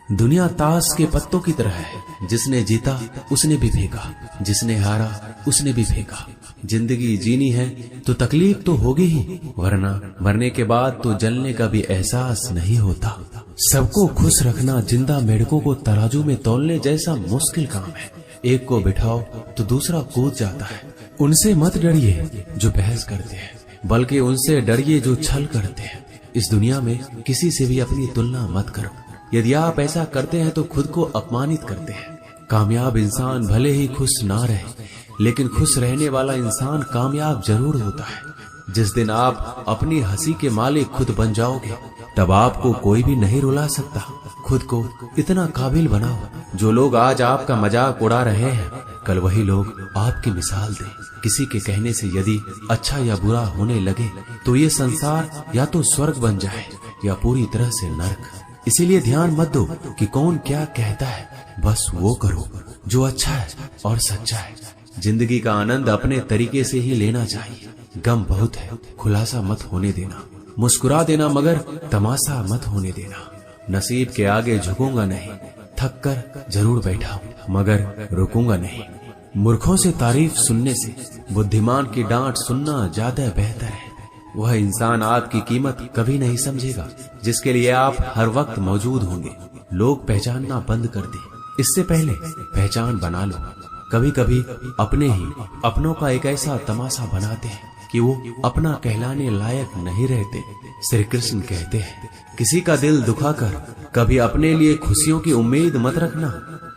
दुनिया ताश के पत्तों की तरह है, जिसने जीता उसने भी फेंका, जिसने हारा उसने भी फेंका। जिंदगी जीनी है तो तकलीफ तो होगी ही, वरना मरने के बाद तो जलने का भी एहसास नहीं होता। सबको खुश रखना जिंदा मेढकों को तराजू में तौलने जैसा मुश्किल काम है। एक को बिठाओ तो दूसरा कूद जाता है। उनसे मत डरिए जो बहस करते हैं, बल्कि उनसे डरिए जो छल करते हैं। इस दुनिया में किसी से भी अपनी तुलना मत करो। यदि आप ऐसा करते हैं तो खुद को अपमानित करते हैं। कामयाब इंसान भले ही खुश ना रहे, लेकिन खुश रहने वाला इंसान कामयाब जरूर होता है। जिस दिन आप अपनी हंसी के मालिक खुद बन जाओगे, तब आपको कोई भी नहीं रुला सकता। खुद को इतना काबिल बनाओ, जो लोग आज आपका मजाक उड़ा रहे हैं, कल वही लोग आपकी मिसाल दें। किसी के कहने से यदि अच्छा या बुरा होने लगे, तो ये संसार या तो स्वर्ग बन जाए या पूरी तरह से नर्क। इसीलिए ध्यान मत दो कि कौन क्या कहता है, बस वो करो जो अच्छा है और सच्चा है। जिंदगी का आनंद अपने तरीके से ही लेना चाहिए। गम बहुत है, खुलासा मत होने देना। मुस्कुरा देना मगर तमाशा मत होने देना। नसीब के आगे झुकूंगा नहीं, थक कर जरूर बैठा हूं मगर रुकूंगा नहीं। मूर्खों से तारीफ सुनने से बुद्धिमान की डांट सुनना ज्यादा बेहतर है। वह इंसान आपकी कीमत कभी नहीं समझेगा जिसके लिए आप हर वक्त मौजूद होंगे। लोग पहचानना बंद कर दे, इससे पहले पहचान बना लो। कभी कभी अपने ही अपनों का एक ऐसा तमाशा बनाते हैं कि वो अपना कहलाने लायक नहीं रहते। श्री कृष्ण कहते हैं, किसी का दिल दुखाकर कभी अपने लिए खुशियों की उम्मीद मत रखना।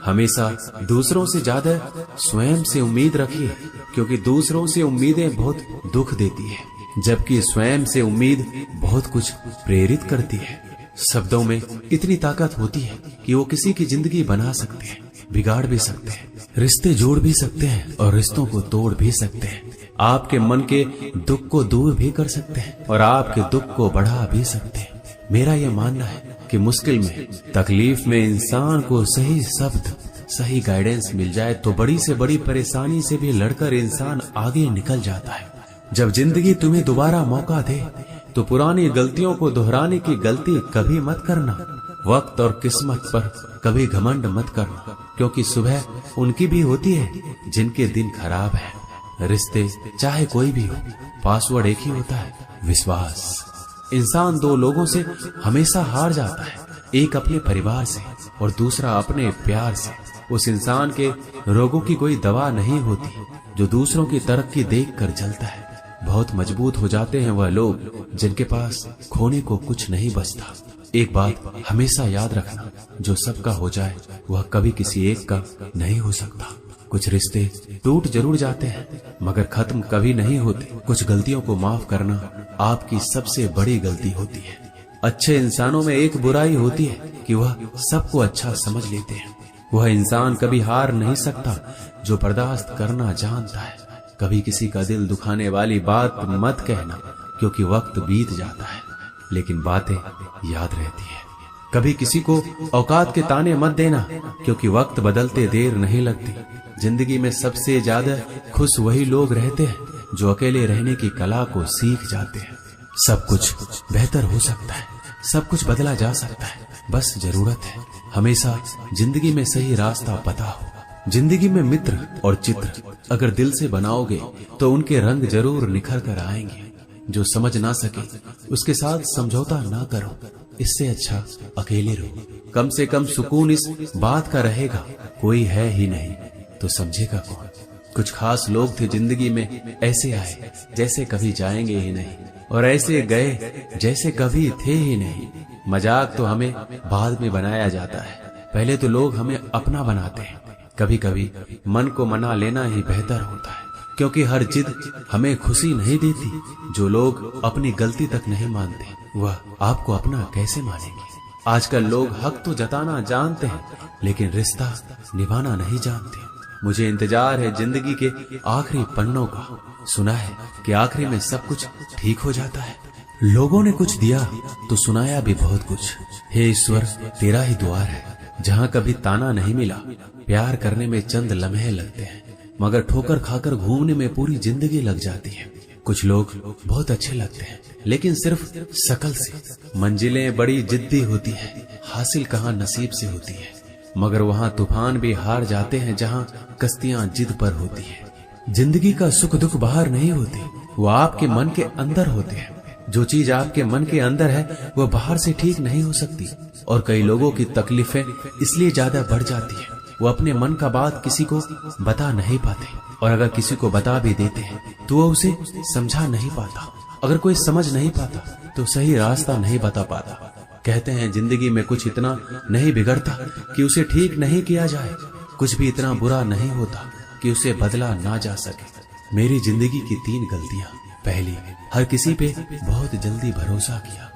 हमेशा दूसरों से ज्यादा स्वयं से उम्मीद रखिए, क्योंकि दूसरों से उम्मीदें बहुत दुख देती है, जबकि स्वयं से उम्मीद बहुत कुछ प्रेरित करती है। शब्दों में इतनी ताकत होती है कि वो किसी की जिंदगी बना सकते हैं, बिगाड़ भी सकते हैं, रिश्ते जोड़ भी सकते हैं और रिश्तों को तोड़ भी सकते हैं। आपके मन के दुख को दूर भी कर सकते हैं और आपके दुख को बढ़ा भी सकते हैं। मेरा यह मानना है कि मुश्किल में, तकलीफ में इंसान को सही शब्द, सही गाइडेंस मिल जाए तो बड़ी से बड़ी परेशानी से भी लड़कर इंसान आगे निकल जाता है। जब जिंदगी तुम्हें दोबारा मौका दे तो पुरानी गलतियों को दोहराने की गलती कभी मत करना। वक्त और किस्मत पर कभी घमंड मत करना, क्योंकि सुबह उनकी भी होती है जिनके दिन खराब है। रिश्ते चाहे कोई भी हो, पासवर्ड एक ही होता है, विश्वास। इंसान दो लोगों से हमेशा हार जाता है, एक अपने परिवार से और दूसरा अपने प्यार से। उस इंसान के रोगों की कोई दवा नहीं होती जो दूसरों की तरक्की देखकर जलता है। बहुत मजबूत हो जाते हैं वह लोग जिनके पास खोने को कुछ नहीं बचता। एक बात हमेशा याद रखना, जो सबका हो जाए वह कभी किसी एक का नहीं हो सकता। कुछ रिश्ते टूट जरूर जाते हैं मगर खत्म कभी नहीं होते। कुछ गलतियों को माफ करना आपकी सबसे बड़ी गलती होती है। अच्छे इंसानों में एक बुराई होती है कि वह सबको अच्छा समझ लेते हैं। वह इंसान कभी हार नहीं सकता जो बर्दाश्त करना जानता है। कभी किसी का दिल दुखाने वाली बात मत कहना, क्योंकि वक्त बीत जाता है लेकिन बातें याद रहती है। कभी किसी को औकात के ताने मत देना, क्योंकि वक्त बदलते देर नहीं लगती। जिंदगी में सबसे ज्यादा खुश वही लोग रहते हैं जो अकेले रहने की कला को सीख जाते हैं। सब कुछ बेहतर हो सकता है, सब कुछ बदला जा सकता है, बस जरूरत है हमेशा जिंदगी में सही रास्ता पता हो। जिंदगी में मित्र और चित्र अगर दिल से बनाओगे तो उनके रंग जरूर निखर कर आएंगे। जो समझ ना सके उसके साथ समझौता ना करो, इससे अच्छा अकेले रहो। कम से कम सुकून इस बात का रहेगा, कोई है ही नहीं तो समझेगा कौन। कुछ खास लोग थे जिंदगी में, ऐसे आए जैसे कभी जाएंगे ही नहीं, और ऐसे गए जैसे कभी थे ही नहीं। मजाक तो हमें बाद में बनाया जाता है, पहले तो लोग हमें अपना बनाते हैं। कभी कभी मन को मना लेना ही बेहतर होता है, क्योंकि हर जिद हमें खुशी नहीं देती। जो लोग अपनी गलती तक नहीं मानते, वह आपको अपना कैसे मानेंगे। आजकल लोग हक तो जताना जानते हैं, लेकिन रिश्ता निभाना नहीं जानते। मुझे इंतजार है जिंदगी के आखिरी पन्नों का। सुना है कि आखिरी में सब कुछ ठीक हो जाता है। लोगों ने कुछ दिया तो सुनाया भी बहुत कुछ। हे ईश्वर, तेरा ही द्वार है, जहाँ कभी ताना नहीं मिला। प्यार करने में चंद लम्हे लगते हैं, मगर ठोकर खाकर घूमने में पूरी जिंदगी लग जाती है। कुछ लोग बहुत अच्छे लगते हैं, लेकिन सिर्फ शकल से। मंजिलें बड़ी जिद्दी होती है, हासिल कहाँ नसीब से होती है। मगर वहाँ तूफान भी हार जाते हैं जहाँ कश्तियां जिद पर होती है। जिंदगी का सुख दुख बाहर नहीं होते, वो आपके मन के अंदर होते हैं। जो चीज आपके मन के अंदर है वो बाहर से ठीक नहीं हो सकती। और कई लोगों की तकलीफें इसलिए ज्यादा बढ़ जाती है, वो अपने मन का बात किसी को बता नहीं पाते, और अगर किसी को बता भी देते हैं तो वो उसे समझा नहीं पाता। अगर कोई समझ नहीं पाता तो सही रास्ता नहीं बता पाता। कहते हैं जिंदगी में कुछ इतना नहीं बिगड़ता कि उसे ठीक नहीं किया जाए, कुछ भी इतना बुरा नहीं होता कि उसे बदला ना जा सके। मेरी जिंदगी की 3 गलतियां। पहली, हर किसी पे बहुत जल्दी भरोसा किया।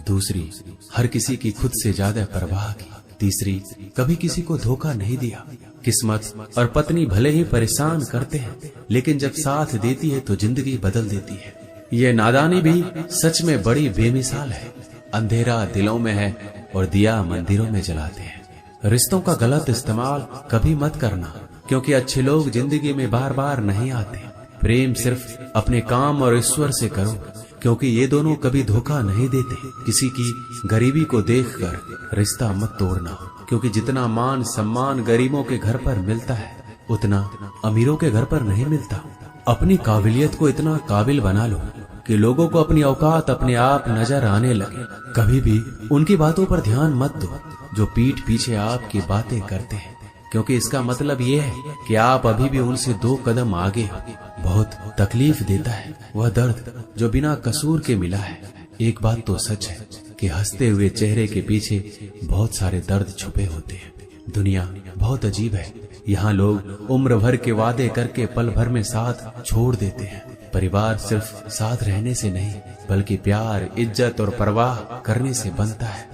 दूसरी, हर किसी की खुद से ज्यादा परवाह की। तीसरी, कभी किसी को धोखा नहीं दिया। किस्मत और पत्नी भले ही परेशान करते हैं, लेकिन जब साथ देती है तो जिंदगी बदल देती है। ये नादानी भी सच में बड़ी बेमिसाल है। अंधेरा दिलों में है और दिया मंदिरों में जलाते हैं। रिश्तों का गलत इस्तेमाल कभी मत करना, क्योंकि अच्छे लोग जिंदगी में बार बार नहीं आते। प्रेम सिर्फ अपने काम और ईश्वर से करो, क्योंकि ये दोनों कभी धोखा नहीं देते। किसी की गरीबी को देखकर रिश्ता मत तोड़ना, क्योंकि जितना मान सम्मान गरीबों के घर पर मिलता है उतना अमीरों के घर पर नहीं मिलता। अपनी काबिलियत को इतना काबिल बना लो कि लोगों को अपनी औकात अपने आप नजर आने लगे। कभी भी उनकी बातों पर ध्यान मत दो जो पीठ पीछे आपकी बातें करते हैं, क्योंकि इसका मतलब ये है कि आप अभी भी उनसे 2 कदम आगे हो। बहुत तकलीफ देता है वह दर्द जो बिना कसूर के मिला है। एक बात तो सच है कि हंसते हुए चेहरे के पीछे बहुत सारे दर्द छुपे होते हैं। दुनिया बहुत अजीब है, यहाँ लोग उम्र भर के वादे करके पल भर में साथ छोड़ देते हैं। परिवार सिर्फ साथ रहने से नहीं, बल्कि प्यार, इज्जत और परवाह करने से बनता है।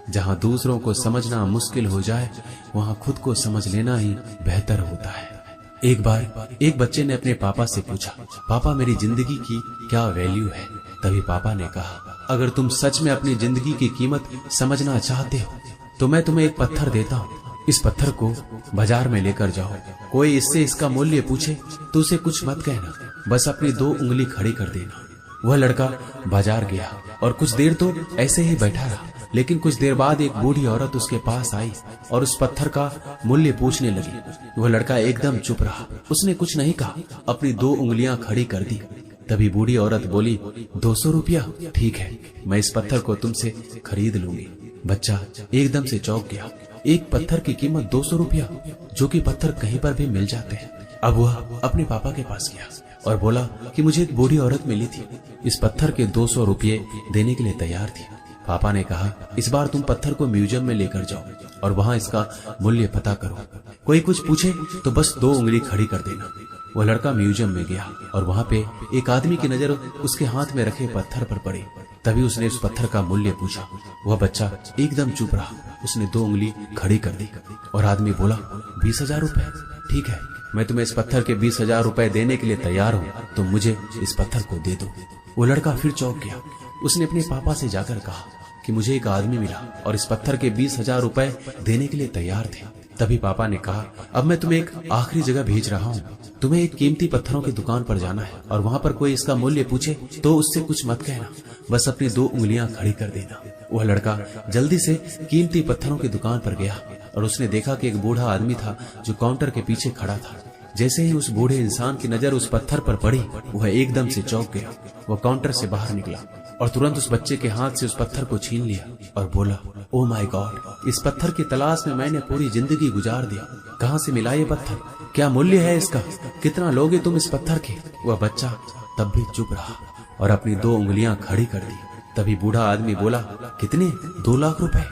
जहाँ दूसरों को समझना मुश्किल हो जाए, वहाँ खुद को समझ लेना ही बेहतर होता है। एक बार एक बच्चे ने अपने पापा से पूछा, पापा मेरी जिंदगी की क्या वैल्यू है? तभी पापा ने कहा, अगर तुम सच में अपनी जिंदगी की कीमत समझना चाहते हो तो मैं तुम्हें एक पत्थर देता हूँ। इस पत्थर को बाजार में लेकर जाओ, कोई इससे इसका मूल्य पूछे तो उसे कुछ मत कहना, बस अपनी 2 उंगली खड़ी कर देना। वह लड़का बाजार गया और कुछ देर तो ऐसे ही बैठा रहा, लेकिन कुछ देर बाद एक बूढ़ी औरत उसके पास आई और उस पत्थर का मूल्य पूछने लगी। वह लड़का एकदम चुप रहा, उसने कुछ नहीं कहा, अपनी 2 उंगलियां खड़ी कर दी। तभी बूढ़ी औरत बोली, 200 रुपया? ठीक है, मैं इस पत्थर को तुमसे खरीद लूंगी। बच्चा एकदम से चौंक गया। एक पत्थर की कीमत 200 रुपया, जो कि पत्थर कहीं पर भी मिल जाते हैं। अब वह अपने पापा के पास गया और बोला कि मुझे एक बूढ़ी औरत मिली थी, इस पत्थर के 200 रुपये देने के लिए तैयार थी। पापा ने कहा, इस बार तुम पत्थर को म्यूजियम में लेकर जाओ और वहाँ इसका मूल्य पता करो। कोई कुछ पूछे तो बस 2 उंगली खड़ी कर देना। वह लड़का म्यूजियम में गया और वहाँ पे एक आदमी की नजर उसके हाथ में रखे पत्थर पर पड़ी। तभी उसने उस पत्थर का मूल्य पूछा। वह बच्चा एकदम चुप रहा, उसने 2 उंगली खड़ी कर दी और आदमी बोला, 20,000 रुपए? ठीक है, मैं तुम्हें इस पत्थर के 20,000 रुपए देने के लिए तैयार हूँ, तो मुझे इस पत्थर को दे दो। वो लड़का फिर चौंक गया। उसने अपने पापा से जाकर कहा कि मुझे एक आदमी मिला और इस पत्थर के 20,000 रुपए देने के लिए तैयार थे। तभी पापा ने कहा, अब मैं तुम्हें एक आखिरी जगह भेज रहा हूँ, तुम्हें एक कीमती पत्थरों की दुकान पर जाना है और वहाँ पर कोई इसका मूल्य पूछे तो उससे कुछ मत कहना, बस अपनी 2 उंगलियां खड़ी कर देना। वह लड़का जल्दी से कीमती पत्थरों की दुकान पर गया और उसने देखा कि एक बूढ़ा आदमी था जो काउंटर के पीछे खड़ा था। जैसे ही उस बूढ़े इंसान की नजर उस पत्थर पर पड़ी, वह एकदम से चौंक गया। वह काउंटर से बाहर निकला और तुरंत उस बच्चे के हाथ से उस पत्थर को छीन लिया और बोला, ओ माय गॉड, इस पत्थर की तलाश में मैंने पूरी जिंदगी गुजार दिया। कहाँ से मिला ये पत्थर? क्या मूल्य है इसका? कितना लोगे तुम इस पत्थर के? वह बच्चा तब भी चुप रहा और अपनी 2 उंगलियां खड़ी कर दी। तभी बूढ़ा आदमी बोला, कितने? 2 लाख रुपए?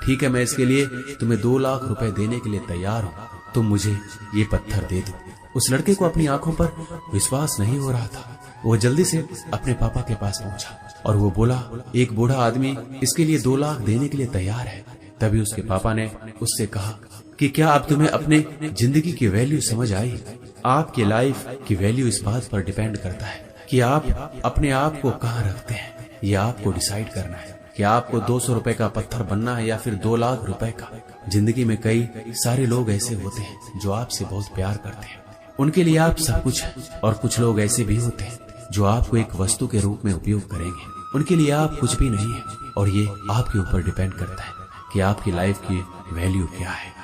ठीक है, मैं इसके लिए तुम्हें 2 लाख रुपए देने के लिए तैयार हूँ, तुम मुझे ये पत्थर दे दो। उस लड़के को अपनी आंखों पर विश्वास नहीं हो रहा था। वो जल्दी से अपने पापा के पास पहुंचा और वो बोला, एक बूढ़ा आदमी इसके लिए 2 लाख देने के लिए तैयार है। तभी उसके पापा ने उससे कहा कि क्या अब तुम्हें अपने जिंदगी की वैल्यू समझ आई? आपकी लाइफ की वैल्यू इस बात पर डिपेंड करता है कि आप अपने आप को कहाँ रखते हैं। ये आपको डिसाइड करना है कि आपको 200 रुपए का पत्थर बनना है या फिर 2 लाख रुपए का। जिंदगी में कई सारे लोग ऐसे होते हैं जो आपसे बहुत प्यार करते हैं, उनके लिए आप सब कुछ हैं, और कुछ लोग ऐसे भी होते हैं जो आपको एक वस्तु के रूप में उपयोग करेंगे। उनके लिए आप कुछ भी नहीं है। और ये आपके ऊपर डिपेंड करता है कि आपकी लाइफ की वैल्यू क्या है।